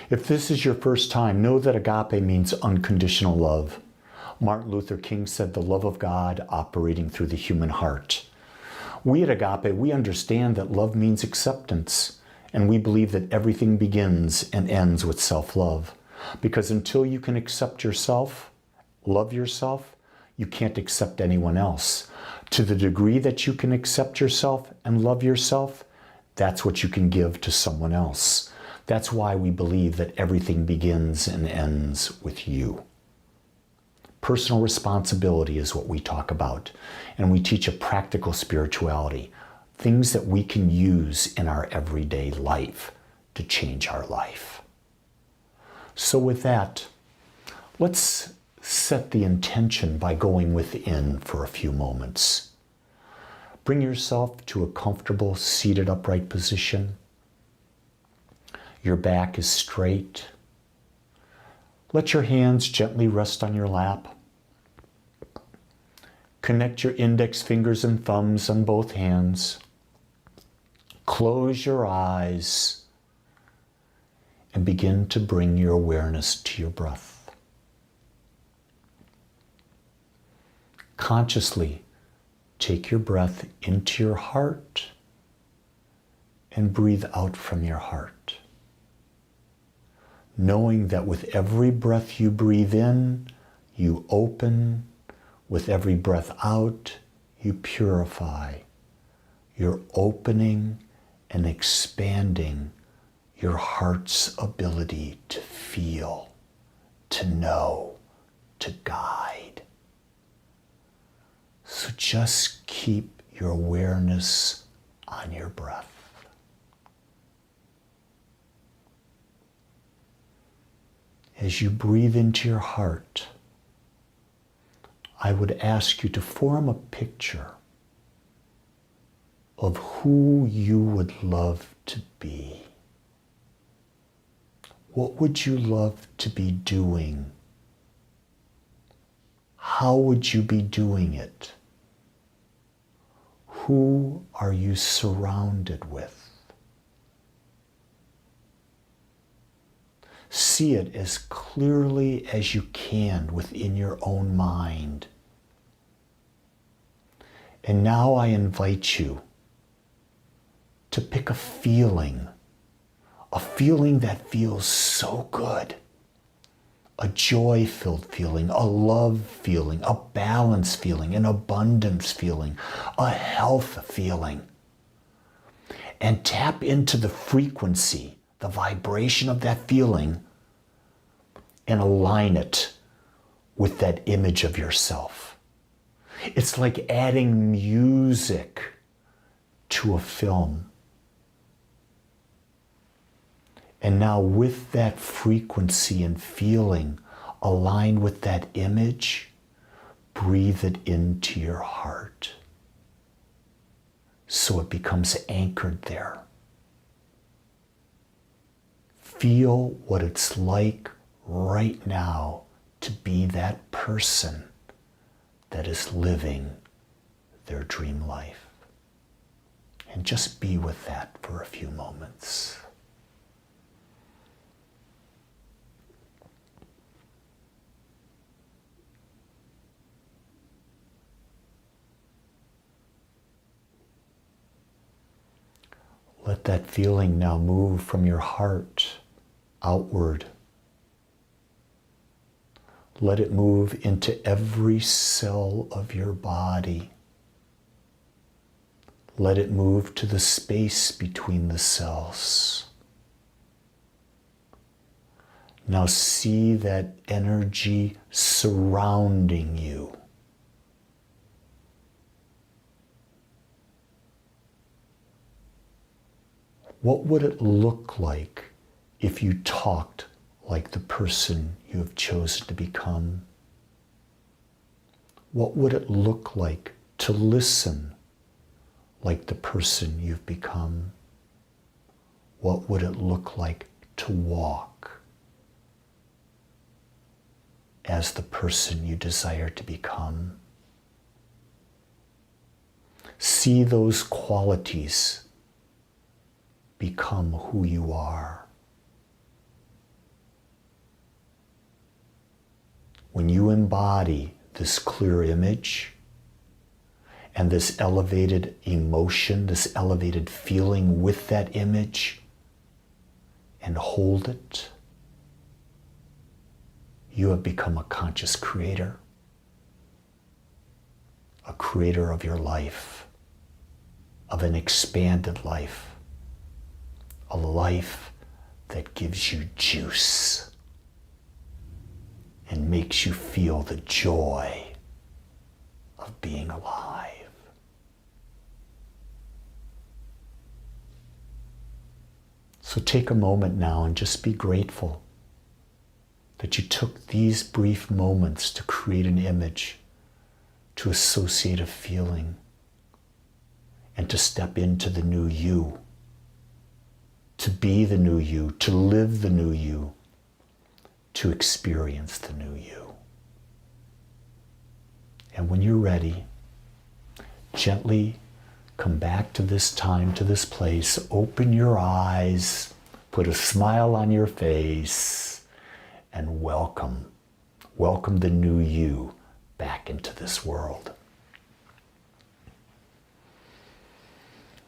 If this is your first time, know that agape means unconditional love. Martin Luther King said the love of God operating through the human heart. We at Agape, we understand that love means acceptance, and we believe that everything begins and ends with self-love. Because until you can accept yourself, love yourself, you can't accept anyone else. To the degree that you can accept yourself and love yourself, that's what you can give to someone else. That's why we believe that everything begins and ends with you. Personal responsibility is what we talk about, and we teach a practical spirituality, things that we can use in our everyday life to change our life. So with that, let's set the intention by going within for a few moments. Bring yourself to a comfortable seated upright position. Your back is straight. Let your hands gently rest on your lap. Connect your index fingers and thumbs on both hands. Close your eyes and begin to bring your awareness to your breath. Consciously take your breath into your heart and breathe out from your heart, knowing that with every breath you breathe in, you open. With every breath out, you purify. You're opening and expanding your heart's ability to feel, to know, to guide. So just keep your awareness on your breath. As you breathe into your heart, I would ask you to form a picture of who you would love to be. What would you love to be doing? How would you be doing it? Who are you surrounded with? See it as clearly as you can within your own mind. And now I invite you to pick a feeling that feels so good. A joy-filled feeling, a love feeling, a balance feeling, an abundance feeling, a health feeling. And tap into the frequency, the vibration of that feeling, and align it with that image of yourself. It's like adding music to a film. And now with that frequency and feeling aligned with that image, breathe it into your heart so it becomes anchored there. Feel what it's like right now to be that person that is living their dream life. And just be with that for a few moments. Let that feeling now move from your heart outward. Let it move into every cell of your body. Let it move to the space between the cells. Now see that energy surrounding you. What would it look like if you talked like the person you have chosen to become? What would it look like to listen like the person you've become? What would it look like to walk as the person you desire to become? See those qualities become who you are. when you embody this clear image and this elevated emotion, this elevated feeling with that image, and hold it, you have become a conscious creator, a creator of your life, of an expanded life, a life that gives you juice and makes you feel the joy of being alive. So take a moment now and just be grateful that you took these brief moments to create an image, to associate a feeling, and to step into the new you, to be the new you, to live the new you, to experience the new you. And when you're ready, gently come back to this time, to this place, open your eyes, put a smile on your face, and welcome the new you back into this world.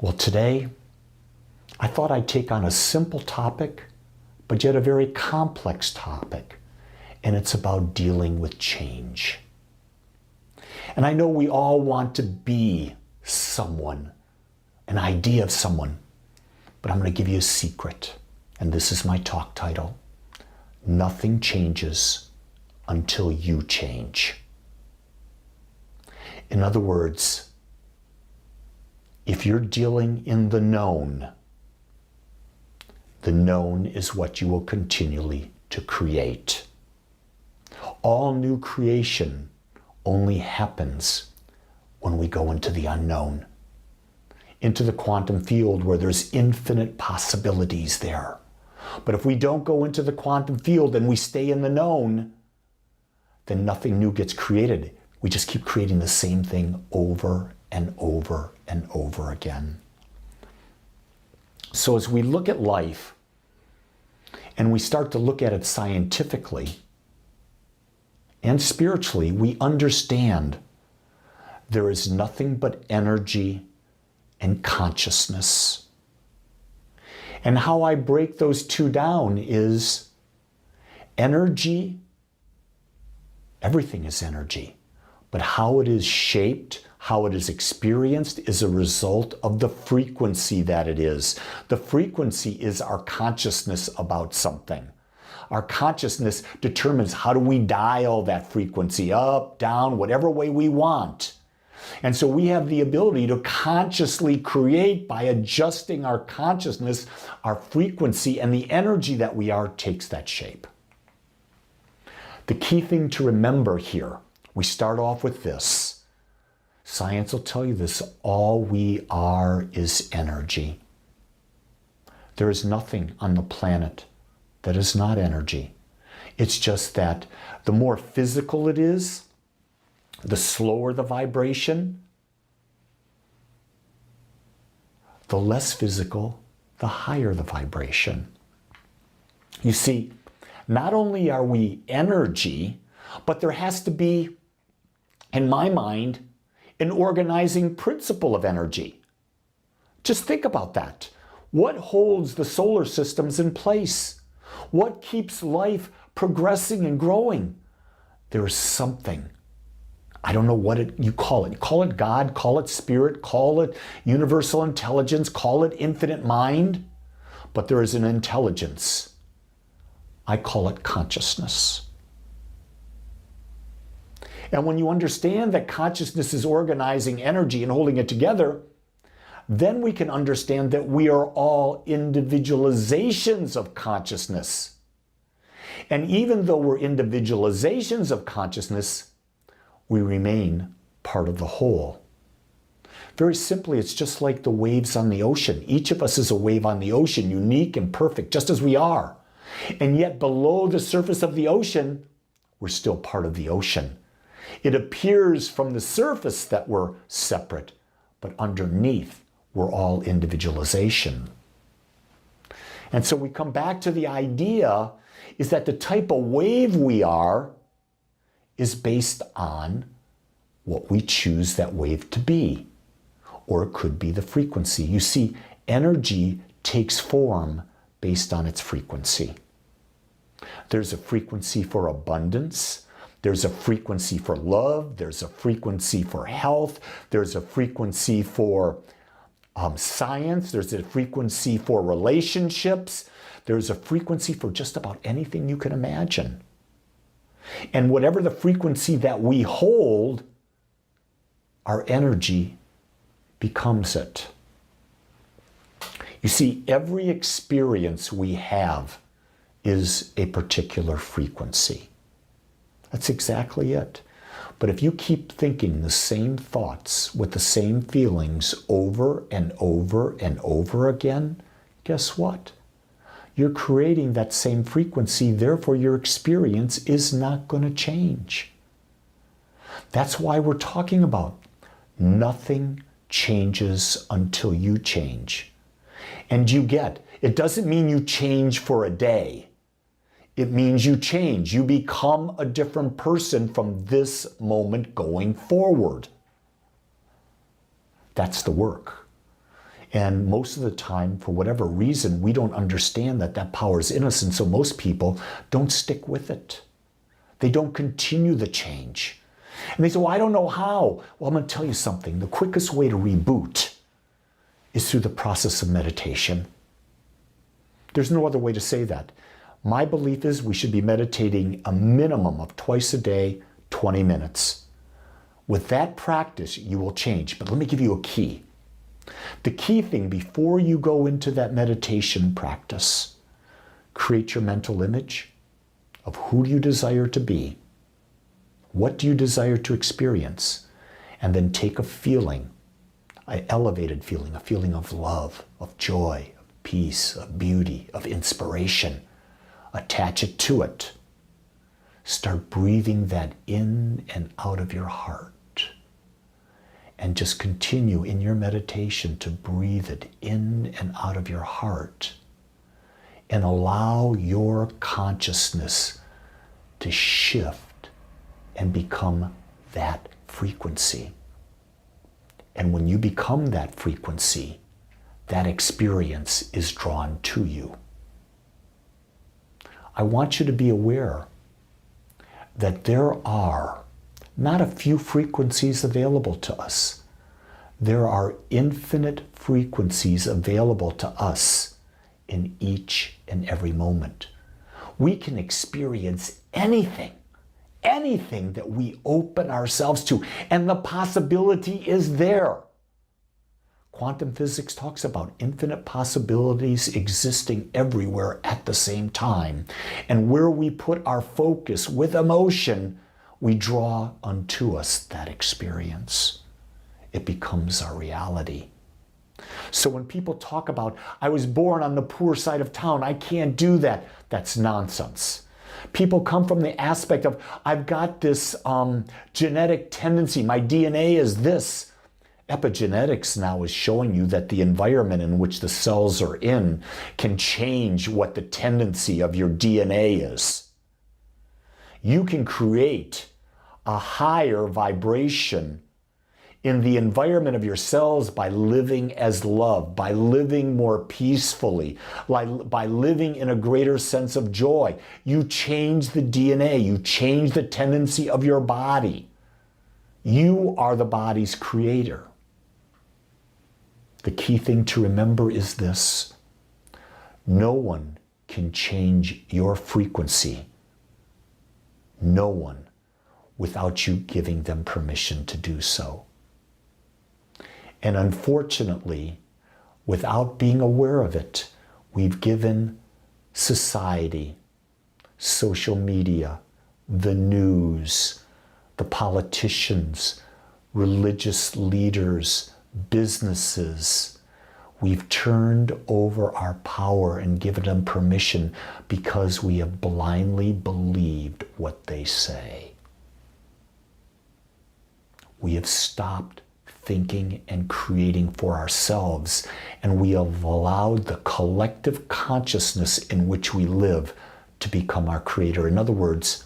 Well, today, I thought I'd take on a simple topic, but yet a very complex topic, and it's about dealing with change. And I know we all want to be someone, an idea of someone, but I'm going to give you a secret, and this is my talk title: Nothing changes until you change. In other words, if you're dealing in the known is what you will continually to create. All new creation only happens when we go into the unknown, into the quantum field where there's infinite possibilities there. But if we don't go into the quantum field and we stay in the known, then nothing new gets created. We just keep creating the same thing over and over and over again. So as we look at life and we start to look at it scientifically and spiritually, we understand there is nothing but energy and consciousness. And how I break those two down is energy, everything is energy, but how it is shaped, how it is experienced is a result of the frequency that it is. The frequency is our consciousness about something. Our consciousness determines how do we dial that frequency up, down, whatever way we want. And so we have the ability to consciously create by adjusting our consciousness, our frequency, and the energy that we are takes that shape. The key thing to remember here, we start off with this. Science will tell you this: all we are is energy. There is nothing on the planet that is not energy. It's just that the more physical it is, the slower the vibration, the less physical, the higher the vibration. You see, not only are we energy, but there has to be, in my mind, an organizing principle of energy. Just think about that. What holds the solar systems in place? What keeps life progressing and growing? There is something. I don't know what you call it. Call it God, call it spirit, call it universal intelligence, call it infinite mind. But there is an intelligence. I call it consciousness. And when you understand that consciousness is organizing energy and holding it together, then we can understand that we are all individualizations of consciousness. And even though we're individualizations of consciousness, we remain part of the whole. Very simply, it's just like the waves on the ocean. Each of us is a wave on the ocean, unique and perfect, just as we are. And yet below the surface of the ocean, we're still part of the ocean. It appears from the surface that we're separate, but underneath, we're all individualization. And so we come back to the idea is that the type of wave we are is based on what we choose that wave to be, or it could be the frequency. You see, energy takes form based on its frequency. There's a frequency for abundance. There's a frequency for love. There's a frequency for health. There's a frequency for science. There's a frequency for relationships. There's a frequency for just about anything you can imagine. And whatever the frequency that we hold, our energy becomes it. You see, every experience we have is a particular frequency. That's exactly it. But if you keep thinking the same thoughts with the same feelings over and over and over again, guess what? You're creating that same frequency, therefore your experience is not going to change. That's why we're talking about nothing changes until you change. And you get, it doesn't mean you change for a day. It means you change. You become a different person from this moment going forward. That's the work. And most of the time, for whatever reason, we don't understand that that power is in us. And so most people don't stick with it. They don't continue the change. And they say, well, I don't know how. Well, I'm going to tell you something. The quickest way to reboot is through the process of meditation. There's no other way to say that. My belief is we should be meditating a minimum of twice a day, 20 minutes. With that practice, you will change. But let me give you a key. The key thing before you go into that meditation practice, create your mental image of who you desire to be. What do you desire to experience? And then take a feeling, an elevated feeling, a feeling of love, of joy, of peace, of beauty, of inspiration. Attach it to it. Start breathing that in and out of your heart. And just continue in your meditation to breathe it in and out of your heart. And allow your consciousness to shift and become that frequency. And when you become that frequency, that experience is drawn to you. I want you to be aware that there are not a few frequencies available to us. There are infinite frequencies available to us in each and every moment. We can experience anything that we open ourselves to, and the possibility is there. Quantum physics talks about infinite possibilities existing everywhere at the same time. And where we put our focus with emotion, we draw unto us that experience. It becomes our reality. So when people talk about, I was born on the poor side of town, I can't do that, that's nonsense. People come from the aspect of, I've got this genetic tendency, my DNA is this. Epigenetics now is showing you that the environment in which the cells are in can change what the tendency of your DNA is. You can create a higher vibration in the environment of your cells by living as love, by living more peacefully, by living in a greater sense of joy. You change the DNA, you change the tendency of your body. You are the body's creator. The key thing to remember is this: no one can change your frequency. No one, without you giving them permission to do so. And unfortunately, without being aware of it, we've given society, social media, the news, the politicians, religious leaders, businesses, we've turned over our power and given them permission because we have blindly believed what they say. We have stopped thinking and creating for ourselves, and we have allowed the collective consciousness in which we live to become our creator. In other words,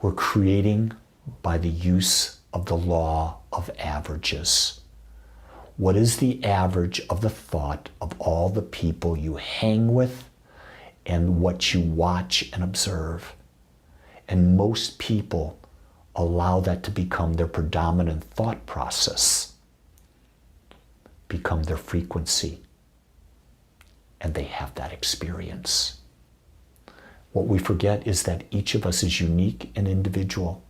we're creating by the use of the law of averages. What is the average of the thought of all the people you hang with and what you watch and observe? And most people allow that to become their predominant thought process, become their frequency, and they have that experience. What we forget is that each of us is unique and individual,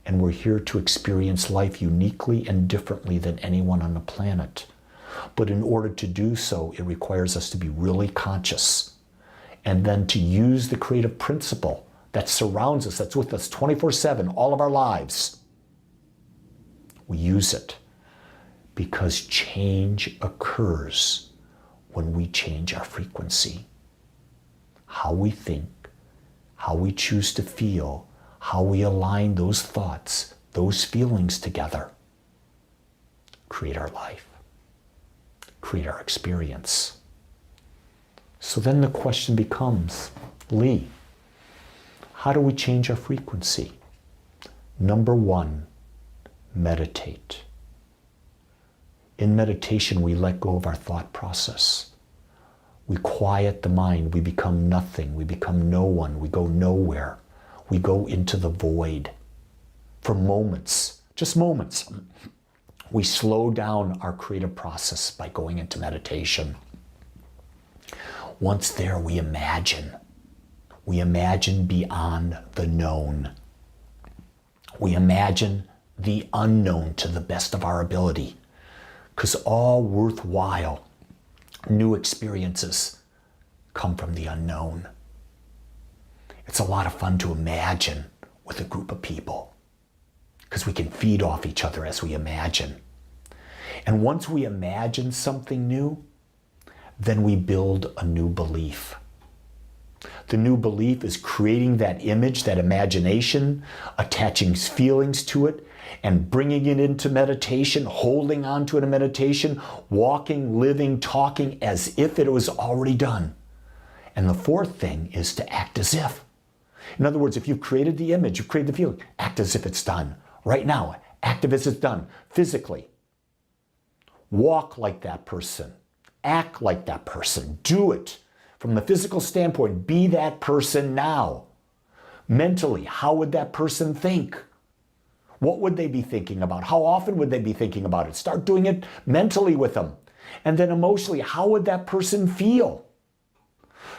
and we're here to experience life uniquely and differently than anyone on the planet. But in order to do so, it requires us to be really conscious, and then to use the creative principle that surrounds us, that's with us 24/7, all of our lives. We use it because change occurs when we change our frequency. How we think, how we choose to feel, how we align those thoughts, those feelings together, create our life, create our experience. So then the question becomes, Lee, how do we change our frequency? Number one, meditate. In meditation, we let go of our thought process. We quiet the mind. We become nothing. We become no one. We go nowhere. We go into the void for moments, just moments. We slow down our creative process by going into meditation. Once there, we imagine. We imagine beyond the known. We imagine the unknown to the best of our ability, because all worthwhile new experiences come from the unknown. It's a lot of fun to imagine with a group of people, because we can feed off each other as we imagine. And once we imagine something new, then we build a new belief. The new belief is creating that image, that imagination, attaching feelings to it, and bringing it into meditation, holding on to it in meditation, walking, living, talking as if it was already done. And the fourth thing is to act as if. In other words, if you've created the image, you've created the feeling, act as if it's done. Right now, act as if it's done, physically. Walk like that person. Act like that person. Do it. From the physical standpoint, be that person now. Mentally, how would that person think? What would they be thinking about? How often would they be thinking about it? Start doing it mentally with them. And then emotionally, how would that person feel?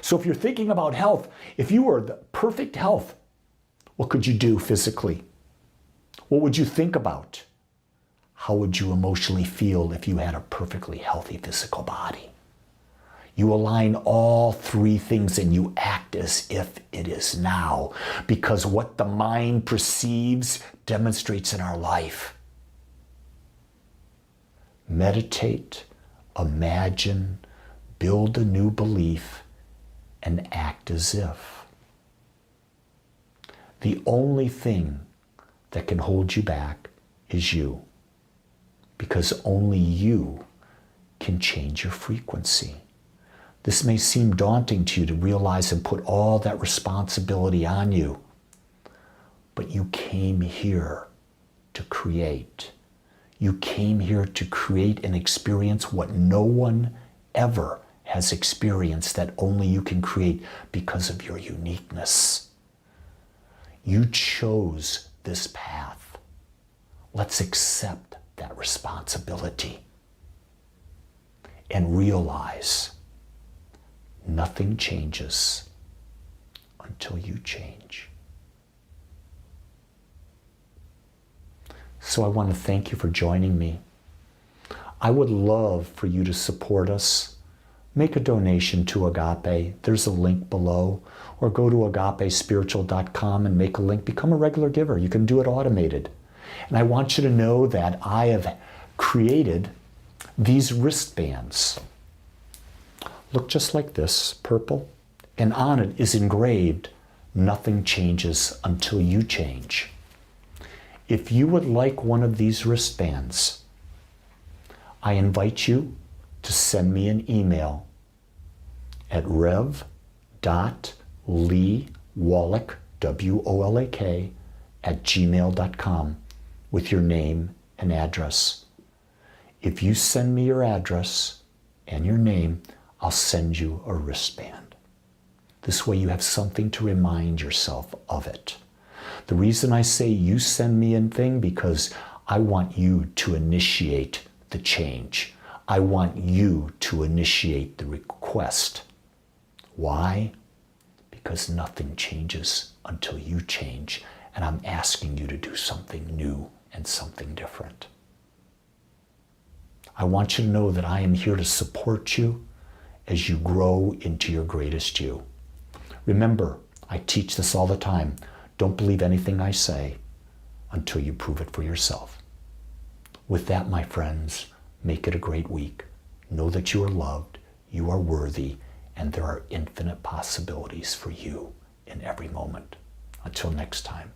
So if you're thinking about health, if you were the perfect health, what could you do physically? What would you think about? How would you emotionally feel if you had a perfectly healthy physical body? You align all three things and you act as if it is now, because what the mind perceives demonstrates in our life. Meditate, imagine, build a new belief, and act as if. The only thing that can hold you back is you, because only you can change your frequency. This may seem daunting to you to realize and put all that responsibility on you, but you came here to create. You came here to create and experience what no one ever has experienced, that only you can create because of your uniqueness. You chose this path. Let's accept that responsibility and realize nothing changes until you change. So I want to thank you for joining me. I would love for you to support us. Make a donation to Agape. There's a link below. Or go to agapespiritual.com and make a link. Become a regular giver. You can do it automated. And I want you to know that I have created these wristbands. Look just like this, purple. And on it is engraved, nothing changes until you change. If you would like one of these wristbands, I invite you to send me an email at rev.leewolak, WOLAK, @gmail.com with your name and address. If you send me your address and your name, I'll send you a wristband. This way you have something to remind yourself of it. The reason I say you send me a thing because I want you to initiate the change. I want you to initiate the request. Why? Because nothing changes until you change, and I'm asking you to do something new and something different. I want you to know that I am here to support you as you grow into your greatest you. Remember, I teach this all the time. Don't believe anything I say until you prove it for yourself. With that, my friends, make it a great week. Know that you are loved, you are worthy, and there are infinite possibilities for you in every moment. Until next time.